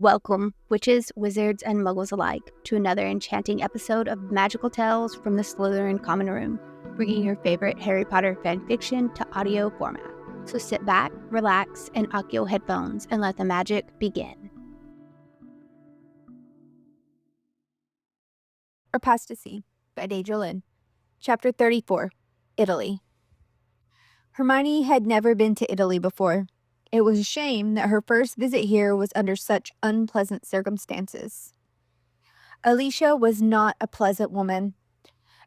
Welcome, witches, wizards, and muggles alike, to another enchanting episode of Magical Tales from the Slytherin Common Room, bringing your favorite Harry Potter fanfiction to audio format. So sit back, relax, and lock your headphones and let the magic begin. Apostasy by Deydralinne. Chapter 34, Italy. Hermione had never been to Italy before. It was a shame that her first visit here was under such unpleasant circumstances. Alicia was not a pleasant woman,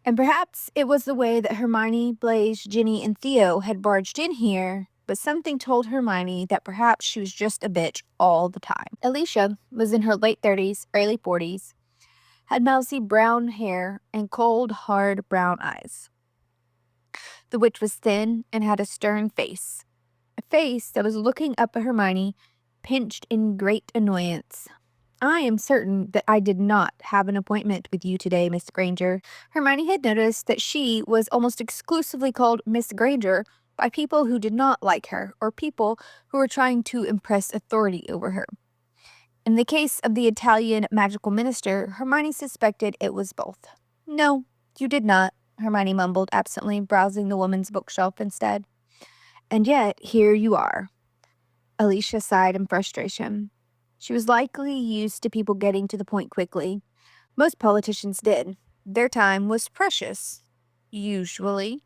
and perhaps it was the way that Hermione, Blaise, Ginny, and Theo had barged in here, but something told Hermione that perhaps she was just a bitch all the time. Alicia was in her late 30s, early 40s, had mousy brown hair and cold, hard brown eyes. The witch was thin and had a stern face, a face that was looking up at Hermione, pinched in great annoyance. "I am certain that I did not have an appointment with you today, Miss Granger." Hermione had noticed that she was almost exclusively called Miss Granger by people who did not like her or people who were trying to impress authority over her. In the case of the Italian magical minister, Hermione suspected it was both. "No, you did not," Hermione mumbled absently, browsing the woman's bookshelf instead. "And yet, here you are." Alicia sighed in frustration. She was likely used to people getting to the point quickly. Most politicians did. Their time was precious, usually.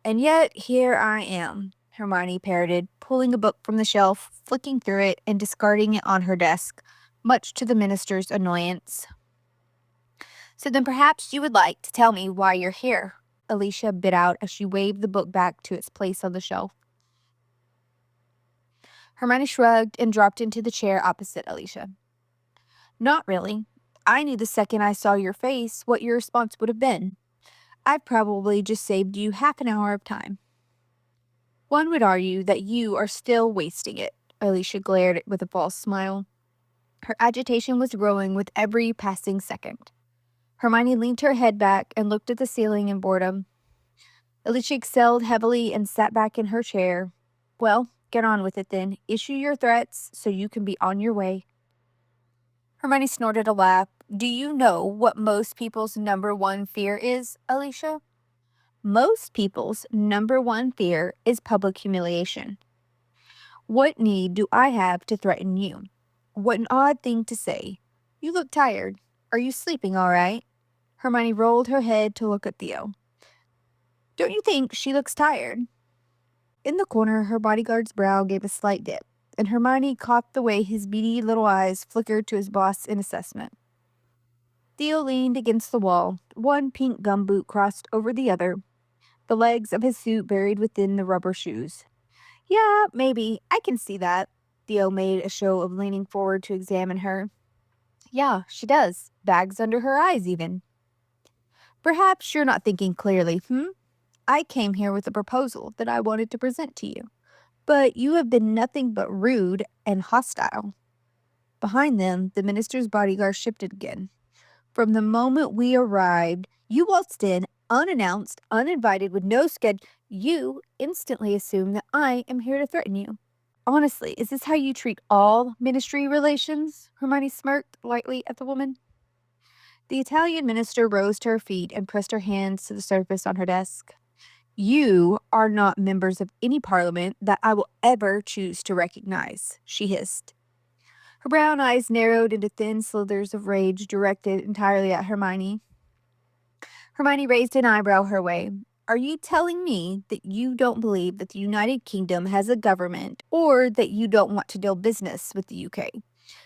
"And yet, here I am," Hermione parroted, pulling a book from the shelf, flicking through it, and discarding it on her desk, much to the minister's annoyance. "So then perhaps you would like to tell me why you're here," Alicia bit out as she waved the book back to its place on the shelf. Hermione shrugged and dropped into the chair opposite Alicia. "Not really. I knew the second I saw your face what your response would have been. I've probably just saved you half an hour of time." "One would argue that you are still wasting it," Alicia glared with a false smile. Her agitation was growing with every passing second. Hermione leaned her head back and looked at the ceiling in boredom. Alicia exhaled heavily and sat back in her chair. "Well, get on with it then. Issue your threats so you can be on your way." Hermione snorted a laugh. "Do you know what most people's number one fear is, Alicia?" "Most people's number one fear is public humiliation." "What need do I have to threaten you?" "What an odd thing to say. You look tired. Are you sleeping all right?" Hermione rolled her head to look at Theo. "Don't you think she looks tired?" In the corner, her bodyguard's brow gave a slight dip, and Hermione caught the way his beady little eyes flickered to his boss in assessment. Theo leaned against the wall, one pink gumboot crossed over the other, the legs of his suit buried within the rubber shoes. "Yeah, maybe. I can see that." Theo made a show of leaning forward to examine her. "Yeah, she does. Bags under her eyes, even." "Perhaps you're not thinking clearly, I came here with a proposal that I wanted to present to you, but you have been nothing but rude and hostile." Behind them, the minister's bodyguard shifted again. "From the moment we arrived, you waltzed in, unannounced, uninvited, with no schedule. You instantly assume that I am here to threaten you. Honestly, is this how you treat all ministry relations?" Hermione smirked lightly at the woman. The Italian minister rose to her feet and pressed her hands to the surface on her desk. "You are not members of any parliament that I will ever choose to recognize," she hissed. Her brown eyes narrowed into thin slithers of rage directed entirely at Hermione. Hermione raised an eyebrow her way. "Are you telling me that you don't believe that the United Kingdom has a government, or that you don't want to deal business with the UK?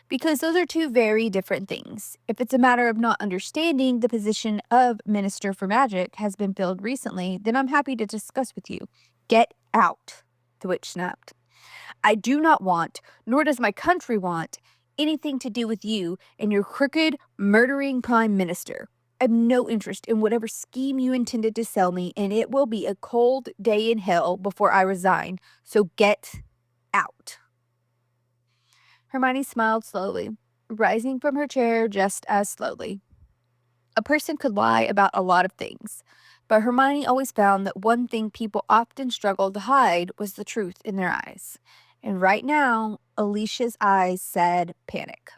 Because those are two very different things. If it's a matter of not understanding the position of Minister for Magic has been filled recently, then I'm happy to discuss with you." "Get out," the witch snapped. "I do not want, nor does my country want, anything to do with you and your crooked, murdering prime minister. I have no interest in whatever scheme you intended to sell me, and it will be a cold day in hell before I resign, so get out." Hermione smiled slowly, rising from her chair just as slowly. A person could lie about a lot of things, but Hermione always found that one thing people often struggled to hide was the truth in their eyes. And right now, Alicia's eyes said panic.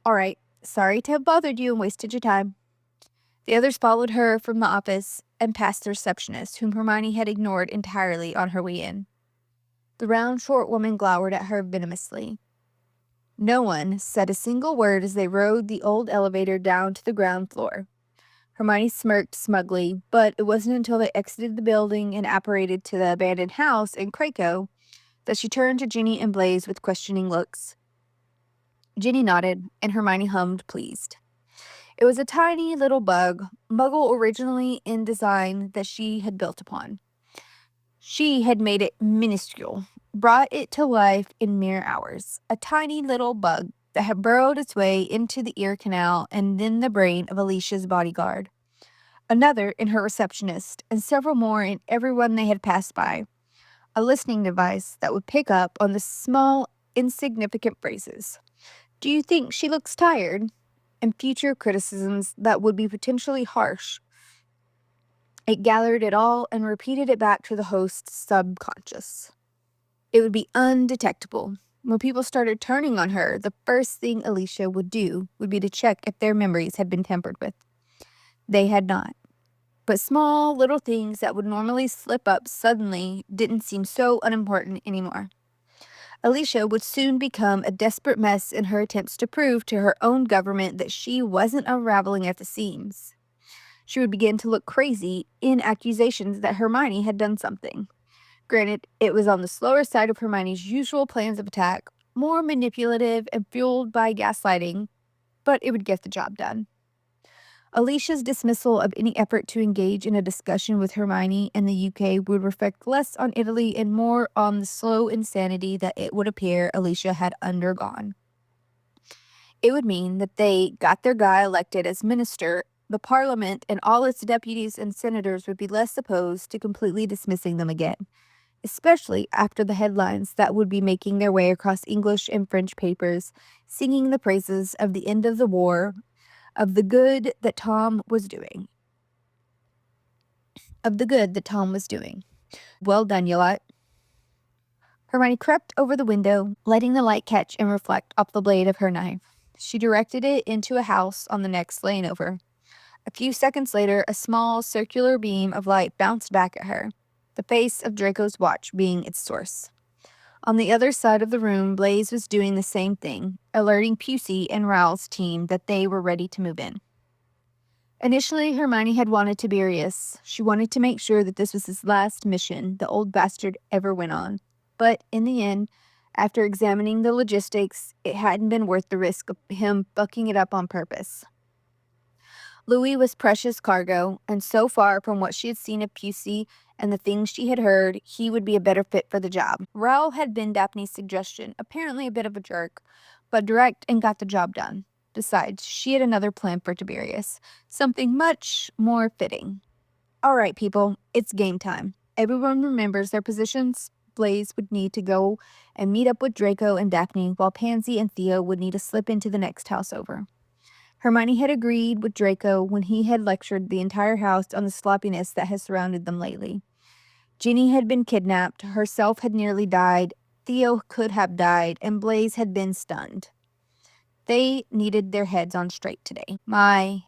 All right, sorry to have bothered you and wasted your time. The others followed her from the office and past the receptionist, whom Hermione had ignored entirely on her way in. The round, short woman glowered at her venomously. No one said a single word as they rode the old elevator down to the ground floor. Hermione smirked smugly, but it wasn't until they exited the building and apparated to the abandoned house in Craco that she turned to Ginny and Blaise with questioning looks. Ginny nodded, and Hermione hummed, pleased. It was a tiny little bug, Muggle originally in design, that she had built upon. She had made it minuscule, brought it to life in mere hours. A tiny little bug that had burrowed its way into the ear canal and then the brain of Alicia's bodyguard. Another in her receptionist, and several more in everyone they had passed by. A listening device that would pick up on the small, insignificant phrases. Do you think she looks tired? And future criticisms that would be potentially harsh. It gathered it all and repeated it back to the host's subconscious. It would be undetectable. When people started turning on her, the first thing Alicia would do would be to check if their memories had been tampered with. They had not. But small little things that would normally slip up suddenly didn't seem so unimportant anymore. Alicia would soon become a desperate mess in her attempts to prove to her own government that she wasn't unraveling at the seams. She would begin to look crazy in accusations that Hermione had done something. Granted, it was on the slower side of Hermione's usual plans of attack, more manipulative and fueled by gaslighting, but it would get the job done. Alicia's dismissal of any effort to engage in a discussion with Hermione and the UK would reflect less on Italy and more on the slow insanity that it would appear Alicia had undergone. It would mean that they got their guy elected as minister. The Parliament and all its deputies and senators would be less opposed to completely dismissing them again, especially after the headlines that would be making their way across English and French papers, singing the praises of the end of the war, of the good that Tom was doing. Well done, you lot. Hermione crept over the window, letting the light catch and reflect off the blade of her knife. She directed it into a house on the next lane over. A few seconds later, a small circular beam of light bounced back at her, the face of Draco's watch being its source. On the other side of the room, Blaise was doing the same thing, alerting Pusey and Rowell's team that they were ready to move in. Initially, Hermione had wanted Tiberius. She wanted to make sure that this was his last mission the old bastard ever went on. But in the end, after examining the logistics, it hadn't been worth the risk of him fucking it up on purpose. Louis was precious cargo, and so far from what she had seen of Pusey and the things she had heard, he would be a better fit for the job. Rowell had been Daphne's suggestion, apparently a bit of a jerk, but direct and got the job done. Besides, she had another plan for Tiberius, something much more fitting. All right, people, it's game time. Everyone remembers their positions. Blaise would need to go and meet up with Draco and Daphne, while Pansy and Theo would need to slip into the next house over. Hermione had agreed with Draco when he had lectured the entire house on the sloppiness that has surrounded them lately. Ginny had been kidnapped, herself had nearly died, Theo could have died, and Blaise had been stunned. They needed their heads on straight today.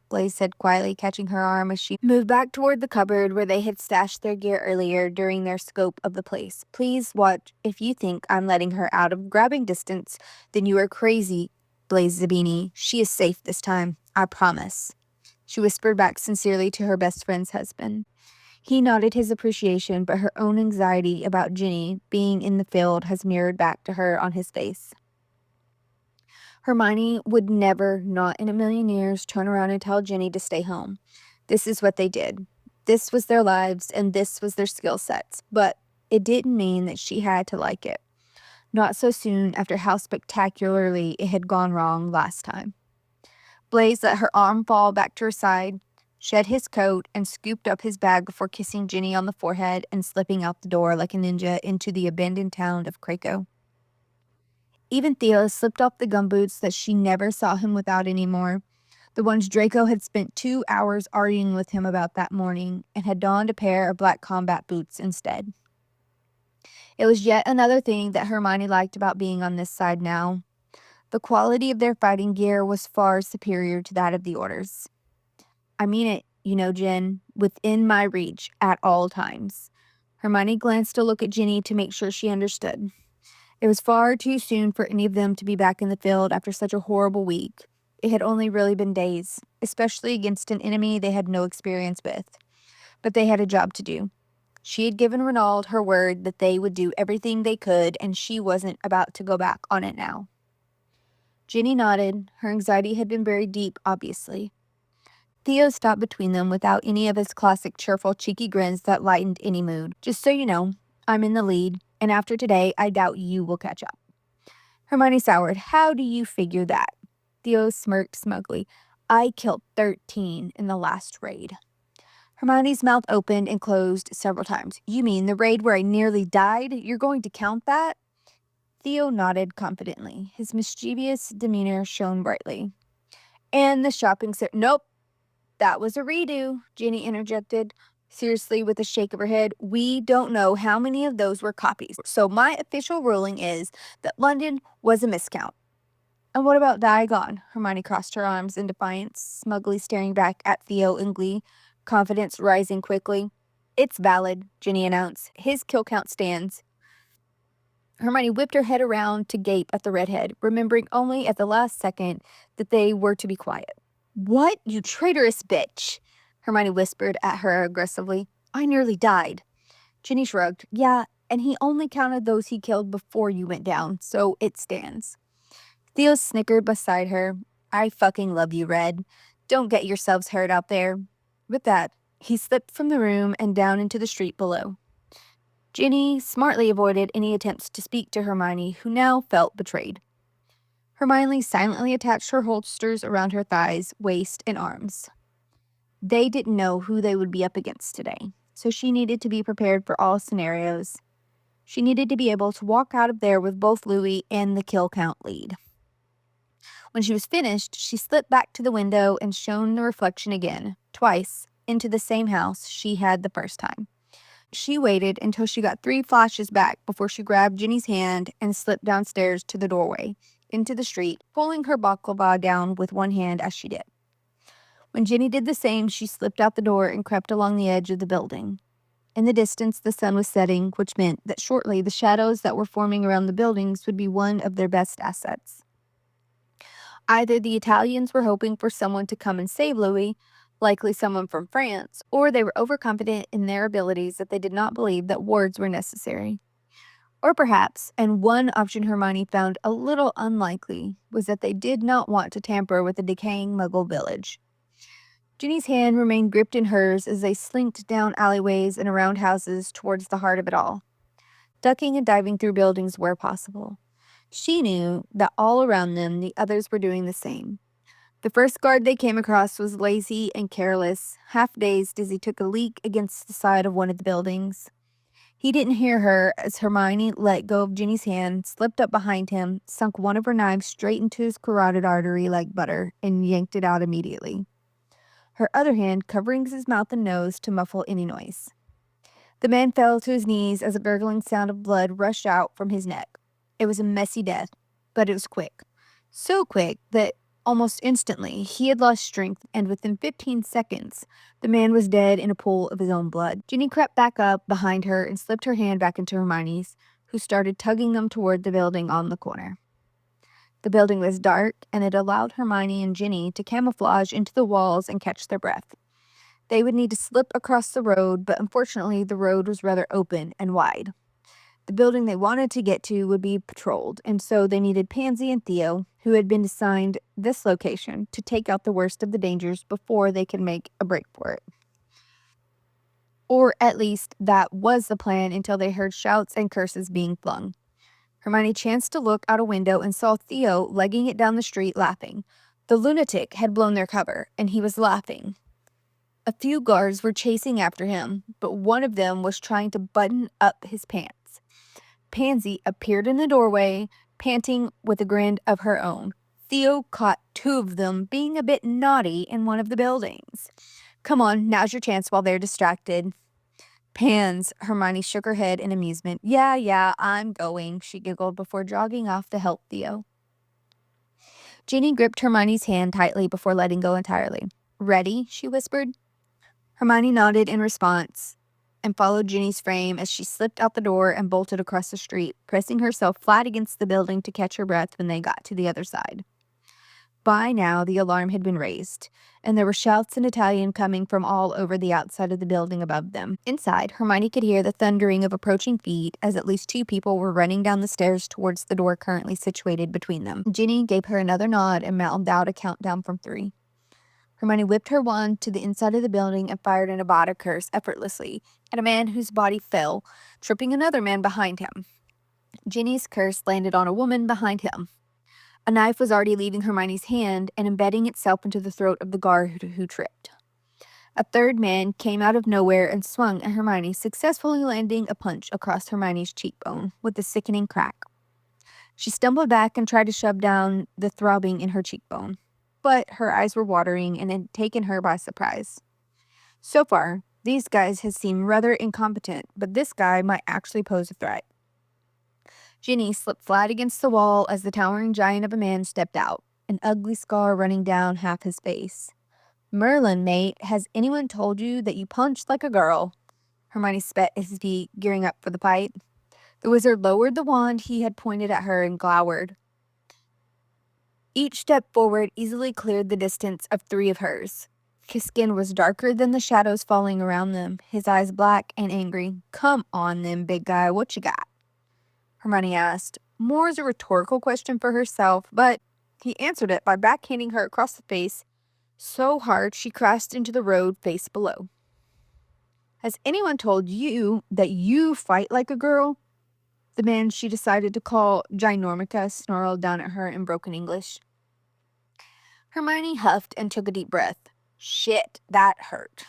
Blaise said quietly, catching her arm as she moved back toward the cupboard where they had stashed their gear earlier during their scope of the place. Please watch. If you think I'm letting her out of grabbing distance, then you are crazy, Blaise Zabini. She is safe this time, I promise. She whispered back sincerely to her best friend's husband. He nodded his appreciation, but her own anxiety about Ginny being in the field has mirrored back to her on his face. Hermione would never, not in a million years, turn around and tell Ginny to stay home. This is what they did. This was their lives, and this was their skill sets. But it didn't mean that she had to like it. Not so soon after how spectacularly it had gone wrong last time. Blaise let her arm fall back to her side, shed his coat, and scooped up his bag before kissing Ginny on the forehead and slipping out the door like a ninja into the abandoned town of Craco. Even Theo slipped off the gumboots that she never saw him without anymore, the ones Draco had spent 2 hours arguing with him about that morning, and had donned a pair of black combat boots instead. It was yet another thing that Hermione liked about being on this side now. The quality of their fighting gear was far superior to that of the Orders. I mean it, Jen, within my reach at all times. Hermione glanced to look at Ginny to make sure she understood. It was far too soon for any of them to be back in the field after such a horrible week. It had only really been days, especially against an enemy they had no experience with. But they had a job to do. She had given Renaud her word that they would do everything they could, and she wasn't about to go back on it now. Ginny nodded. Her anxiety had been buried deep, obviously. Theo stopped between them without any of his classic cheerful, cheeky grins that lightened any mood. Just so you know, I'm in the lead, and after today, I doubt you will catch up. Hermione soured. How do you figure that? Theo smirked smugly. I killed 13 in the last raid. Hermione's mouth opened and closed several times. You mean the raid where I nearly died? You're going to count that? Theo nodded confidently. His mischievous demeanor shone brightly. And the shopping center. Nope. That was a redo, Ginny interjected, seriously with a shake of her head. We don't know how many of those were copies. So my official ruling is that London was a miscount. And what about Diagon? Hermione crossed her arms in defiance, smugly staring back at Theo in glee, confidence rising quickly. It's valid, Ginny announced. His kill count stands. Hermione whipped her head around to gape at the redhead, remembering only at the last second that they were to be quiet. What, you traitorous bitch? Hermione whispered at her aggressively. I nearly died. Ginny shrugged. Yeah, and he only counted those he killed before you went down, so it stands. Theo snickered beside her. I fucking love you, Red. Don't get yourselves hurt out there. With that, he slipped from the room and down into the street below. Ginny smartly avoided any attempts to speak to Hermione, who now felt betrayed. Hermione silently attached her holsters around her thighs, waist, and arms. They didn't know who they would be up against today, so she needed to be prepared for all scenarios. She needed to be able to walk out of there with both Louis and the kill count lead. When she was finished, she slipped back to the window and shone the reflection again, twice, into the same house she had the first time. She waited until she got 3 flashes back before she grabbed Ginny's hand and slipped downstairs to the doorway, into the street, pulling her baklava down with one hand as she did. When Ginny did the same, she slipped out the door and crept along the edge of the building. In the distance, the sun was setting, which meant that shortly the shadows that were forming around the buildings would be one of their best assets. Either the Italians were hoping for someone to come and save Louis, likely someone from France, or they were overconfident in their abilities that they did not believe that wards were necessary. Or perhaps, and one option Hermione found a little unlikely, was that they did not want to tamper with the decaying Muggle village. Ginny's hand remained gripped in hers as they slinked down alleyways and around houses towards the heart of it all, ducking and diving through buildings where possible. She knew that all around them the others were doing the same. The first guard they came across was lazy and careless, half-dazed as he took a leak against the side of one of the buildings. He didn't hear her as Hermione let go of Ginny's hand, slipped up behind him, sunk one of her knives straight into his carotid artery like butter, and yanked it out immediately, her other hand covering his mouth and nose to muffle any noise. The man fell to his knees as a gurgling sound of blood rushed out from his neck. It was a messy death, but it was quick. So quick that almost instantly he had lost strength, and within 15 seconds, the man was dead in a pool of his own blood. Ginny crept back up behind her and slipped her hand back into Hermione's, who started tugging them toward the building on the corner. The building was dark, and it allowed Hermione and Ginny to camouflage into the walls and catch their breath. They would need to slip across the road, but unfortunately the road was rather open and wide. The building they wanted to get to would be patrolled, and so they needed Pansy and Theo, who had been assigned this location, to take out the worst of the dangers before they could make a break for it. Or at least that was the plan until they heard shouts and curses being flung. Hermione chanced to look out a window and saw Theo legging it down the street laughing. The lunatic had blown their cover, and he was laughing. A few guards were chasing after him, but one of them was trying to button up his pants. Pansy appeared in the doorway, panting with a grin of her own. Theo caught 2 of them being a bit naughty in one of the buildings. Come on, now's your chance while they're distracted. Pans, Hermione shook her head in amusement. Yeah, I'm going, she giggled before jogging off to help Theo. Ginny gripped Hermione's hand tightly before letting go entirely. Ready? She whispered. Hermione nodded in response and followed Ginny's frame as she slipped out the door and bolted across the street, pressing herself flat against the building to catch her breath when they got to the other side. By now, the alarm had been raised, and there were shouts in Italian coming from all over the outside of the building above them. Inside, Hermione could hear the thundering of approaching feet as at least 2 people were running down the stairs towards the door currently situated between them. Ginny gave her another nod and mouthed out a countdown from 3. Hermione whipped her wand to the inside of the building and fired an Avada curse effortlessly at a man whose body fell, tripping another man behind him. Ginny's curse landed on a woman behind him. A knife was already leaving Hermione's hand and embedding itself into the throat of the guard who tripped. A third man came out of nowhere and swung at Hermione, successfully landing a punch across Hermione's cheekbone with a sickening crack. She stumbled back and tried to shove down the throbbing in her cheekbone, but her eyes were watering and had taken her by surprise. So far, these guys had seemed rather incompetent, but this guy might actually pose a threat. Ginny slipped flat against the wall as the towering giant of a man stepped out, an ugly scar running down half his face. Merlin, mate, has anyone told you that you punch like a girl? Hermione spat at his feet, gearing up for the fight. The wizard lowered the wand he had pointed at her and glowered. Each step forward easily cleared the distance of 3 of hers. His skin was darker than the shadows falling around them, his eyes black and angry. Come on then, big guy, what you got? Hermione asked, more as a rhetorical question for herself, but he answered it by backhanding her across the face so hard she crashed into the road face below. Has anyone told you that you fight like a girl? The man she decided to call Ginormica snarled down at her in broken English. Hermione huffed and took a deep breath. Shit, that hurt.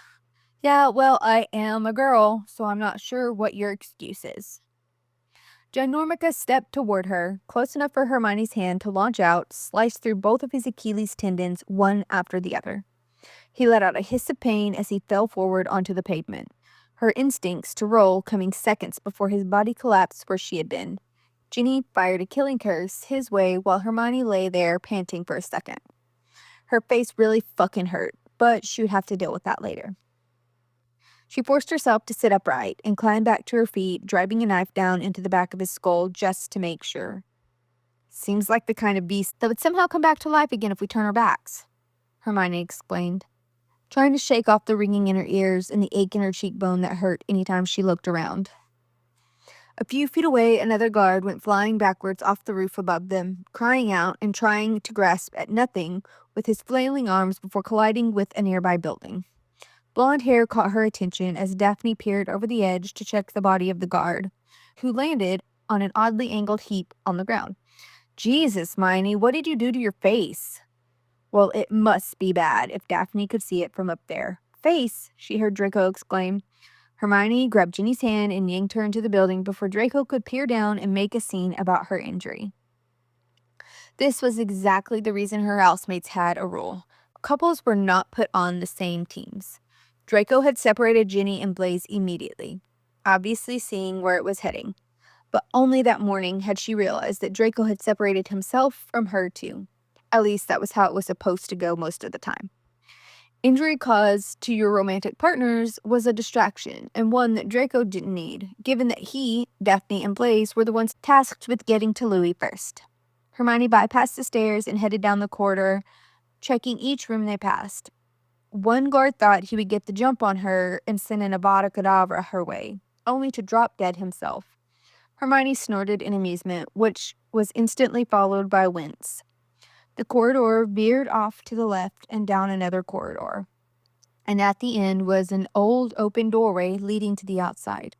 Yeah, well, I am a girl, so I'm not sure what your excuse is. Ginormica stepped toward her, close enough for Hermione's hand to launch out, slice through both of his Achilles tendons, one after the other. He let out a hiss of pain as he fell forward onto the pavement, her instincts to roll coming seconds before his body collapsed where she had been. Ginny fired a killing curse his way while Hermione lay there panting for a second. Her face really fucking hurt, but she would have to deal with that later. She forced herself to sit upright and climb back to her feet, driving a knife down into the back of his skull just to make sure. Seems like the kind of beast that would somehow come back to life again if we turn our backs, Hermione explained, trying to shake off the ringing in her ears and the ache in her cheekbone that hurt anytime she looked around. A few feet away, another guard went flying backwards off the roof above them, crying out and trying to grasp at nothing with his flailing arms before colliding with a nearby building. Blonde hair caught her attention as Daphne peered over the edge to check the body of the guard, who landed on an oddly angled heap on the ground. Jesus, Hermione, what did you do to your face? Well, it must be bad if Daphne could see it from up there. Face, she heard Draco exclaim. Hermione grabbed Ginny's hand and yanked her into the building before Draco could peer down and make a scene about her injury. This was exactly the reason her housemates had a rule. Couples were not put on the same teams. Draco had separated Ginny and Blaise immediately, obviously seeing where it was heading. But only that morning had she realized that Draco had separated himself from her too. At least that was how it was supposed to go most of the time. Injury caused to your romantic partners was a distraction, and one that Draco didn't need, given that he, Daphne, and Blaise were the ones tasked with getting to Louis first. Hermione bypassed the stairs and headed down the corridor, checking each room they passed. One guard thought he would get the jump on her and send an Avada Kedavra her way, only to drop dead himself. Hermione snorted in amusement, which was instantly followed by a wince. The corridor veered off to the left and down another corridor, and at the end was an old open doorway leading to the outside.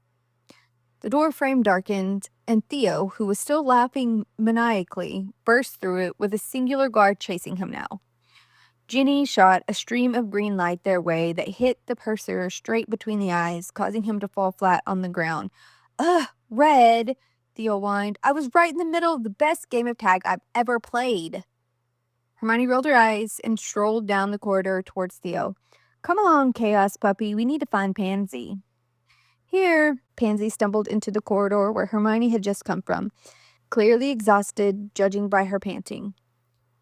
The door frame darkened, and Theo, who was still laughing maniacally, burst through it with a singular guard chasing him now. Ginny shot a stream of green light their way that hit the pursuer straight between the eyes, causing him to fall flat on the ground. Ugh, Red, Theo whined. I was right in the middle of the best game of tag I've ever played. Hermione rolled her eyes and strolled down the corridor towards Theo. Come along, Chaos Puppy, we need to find Pansy. Here, Pansy stumbled into the corridor where Hermione had just come from, clearly exhausted, judging by her panting.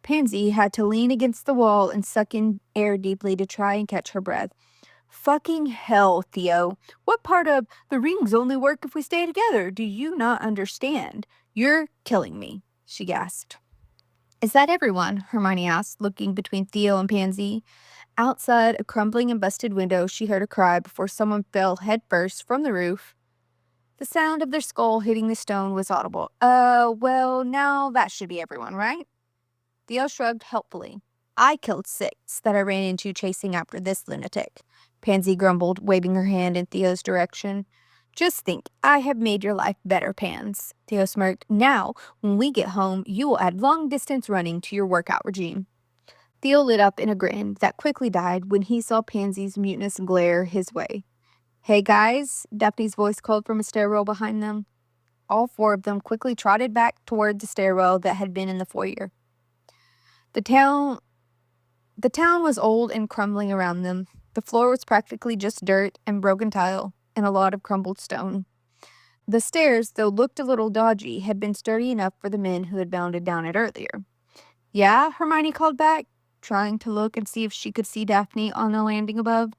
Pansy had to lean against the wall and suck in air deeply to try and catch her breath. Fucking hell, Theo. What part of the rings only work if we stay together? Do you not understand? You're killing me, she gasped. Is that everyone? Hermione asked, looking between Theo and Pansy. Outside a crumbling and busted window, she heard a cry before someone fell headfirst from the roof. The sound of their skull hitting the stone was audible. Well, now that should be everyone, right? Theo shrugged helpfully. I killed 6 that I ran into chasing after this lunatic, Pansy grumbled, waving her hand in Theo's direction. Just think, I have made your life better, Pans, Theo smirked. Now, when we get home, you will add long-distance running to your workout regime. Theo lit up in a grin that quickly died when he saw Pansy's mutinous glare his way. Hey guys, Daphne's voice called from a stairwell behind them. All 4 of them quickly trotted back toward the stairwell that had been in the foyer. The town was old and crumbling around them. The floor was practically just dirt and broken tile and a lot of crumbled stone. The stairs, though looked a little dodgy, had been sturdy enough for the men who had bounded down it earlier. Yeah, Hermione called back, trying to look and see if she could see Daphne on the landing above.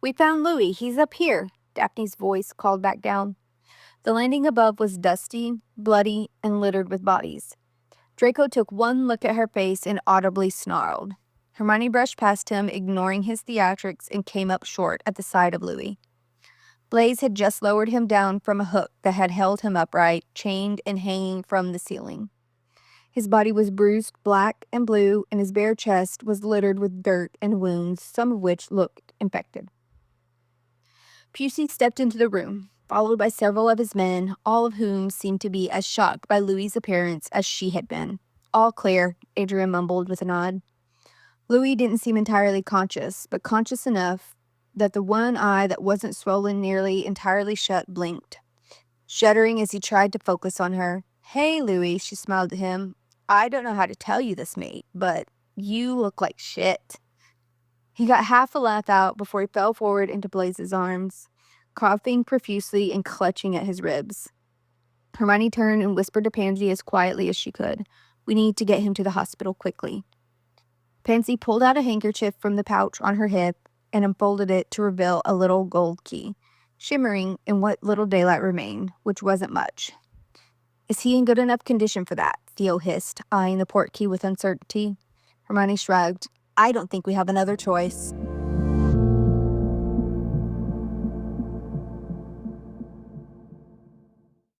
We found Louis. He's up here, Daphne's voice called back down. The landing above was dusty, bloody, and littered with bodies. Draco took one look at her face and audibly snarled. Hermione brushed past him, ignoring his theatrics, and came up short at the side of Louis. Blaise had just lowered him down from a hook that had held him upright, chained and hanging from the ceiling. His body was bruised black and blue, and his bare chest was littered with dirt and wounds, some of which looked infected. Pusey stepped into the room, followed by several of his men, all of whom seemed to be as shocked by Louis's appearance as she had been. All clear, Adrian mumbled with a nod. Louis didn't seem entirely conscious, but conscious enough that the one eye that wasn't swollen nearly entirely shut blinked, shuddering as he tried to focus on her. Hey, Louis, she smiled at him. I don't know how to tell you this, mate, but you look like shit. He got half a laugh out before he fell forward into Blaise's arms, coughing profusely and clutching at his ribs. Hermione turned and whispered to Pansy as quietly as she could. We need to get him to the hospital quickly. Pansy pulled out a handkerchief from the pouch on her hip and unfolded it to reveal a little gold key, shimmering in what little daylight remained, which wasn't much. Is he in good enough condition for that? Theo hissed, eyeing the port key with uncertainty. Hermione shrugged. I don't think we have another choice.